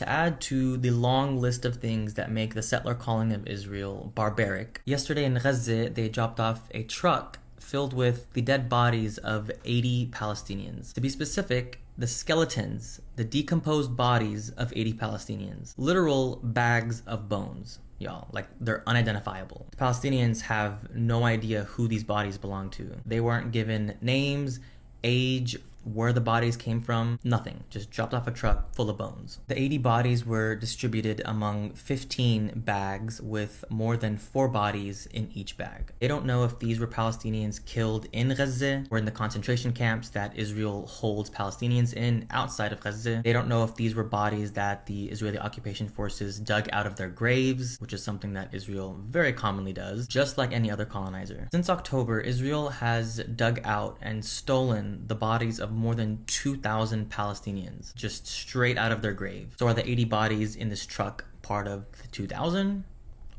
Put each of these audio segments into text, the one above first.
To add to the long list of things that make the settler colony of Israel barbaric, yesterday in Gaza they dropped off a truck filled with the dead bodies of 80 Palestinians. To be specific, the skeletons, the decomposed bodies of 80 Palestinians. Literal bags of bones, y'all. Like, they're unidentifiable. The Palestinians have no idea who these bodies belong to. They weren't given names, age, where the bodies came from, nothing. Just dropped off a truck full of bones. The 80 bodies were distributed among 15 bags with more than 4 bodies in each bag. They don't know if these were Palestinians killed in Gaza or in the concentration camps that Israel holds Palestinians in outside of Gaza. They don't know if these were bodies that the Israeli occupation forces dug out of their graves, which is something that Israel very commonly does, just like any other colonizer. Since October, Israel has dug out and stolen the bodies of more than 2,000 Palestinians just straight out of their grave. So are the 80 bodies in this truck part of the 2,000?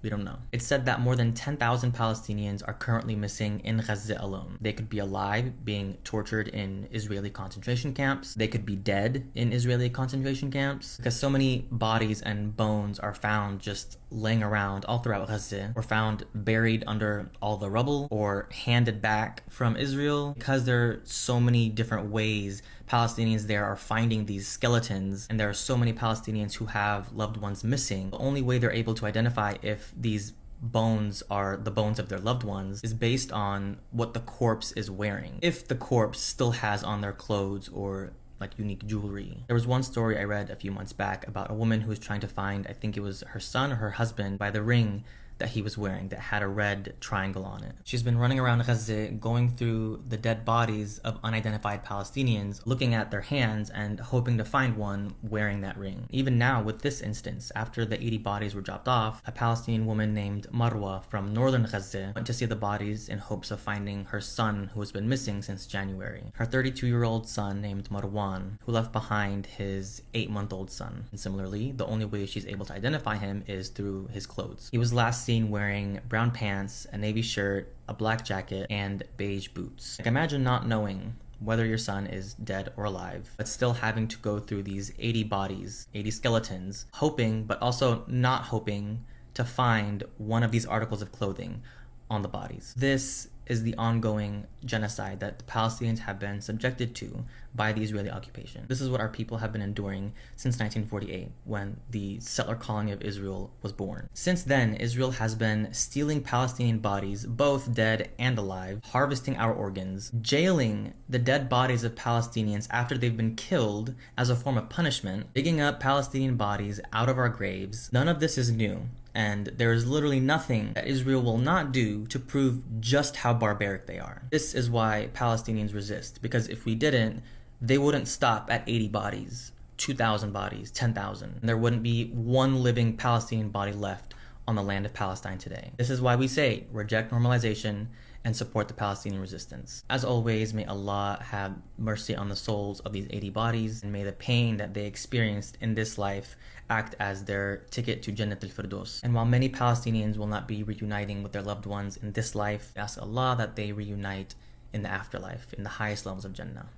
We don't know. It's said that more than 10,000 Palestinians are currently missing in Gaza alone. They could be alive, being tortured in Israeli concentration camps. They could be dead in Israeli concentration camps, because so many bodies and bones are found just laying around all throughout Gaza, or found buried under all the rubble, or handed back from Israel. Because there are so many different ways Palestinians there are finding these skeletons, and there are so many Palestinians who have loved ones missing, the only way they're able to identify if these bones are the bones of their loved ones is based on what the corpse is wearing. If the corpse still has on their clothes or like unique jewelry. There was one story I read a few months back about a woman who was trying to find, I think it was her son or her husband, by the ring that he was wearing that had a red triangle on it. She's been running around Gaza, going through the dead bodies of unidentified Palestinians, looking at their hands and hoping to find one wearing that ring. Even now, with this instance, after the 80 bodies were dropped off, a Palestinian woman named Marwa from northern Gaza went to see the bodies in hopes of finding her son who has been missing since January. Her 32-year-old son named Marwan, who left behind his 8-month-old son. And similarly, the only way she's able to identify him is through his clothes. He was last seen wearing brown pants, a navy shirt, a black jacket, and beige boots. Like, imagine not knowing whether your son is dead or alive, but still having to go through these 80 bodies, 80 skeletons, hoping, but also not hoping, to find one of these articles of clothing on the bodies. This is the ongoing genocide that the Palestinians have been subjected to by the Israeli occupation. This is what our people have been enduring since 1948, when the settler colony of Israel was born. Since then, Israel has been stealing Palestinian bodies, both dead and alive, harvesting our organs, jailing the dead bodies of Palestinians after they've been killed as a form of punishment, digging up Palestinian bodies out of our graves. None of this is new. And there is literally nothing that Israel will not do to prove just how barbaric they are. This is why Palestinians resist, because if we didn't, they wouldn't stop at 80 bodies, 2,000 bodies, 10,000. There wouldn't be one living Palestinian body left on the land of Palestine today. This is why we say reject normalization and support the Palestinian resistance. As always, may Allah have mercy on the souls of these 80 bodies, and may the pain that they experienced in this life act as their ticket to Jannat al-Firdaus. And while many Palestinians will not be reuniting with their loved ones in this life, ask Allah that they reunite in the afterlife, in the highest levels of Jannah.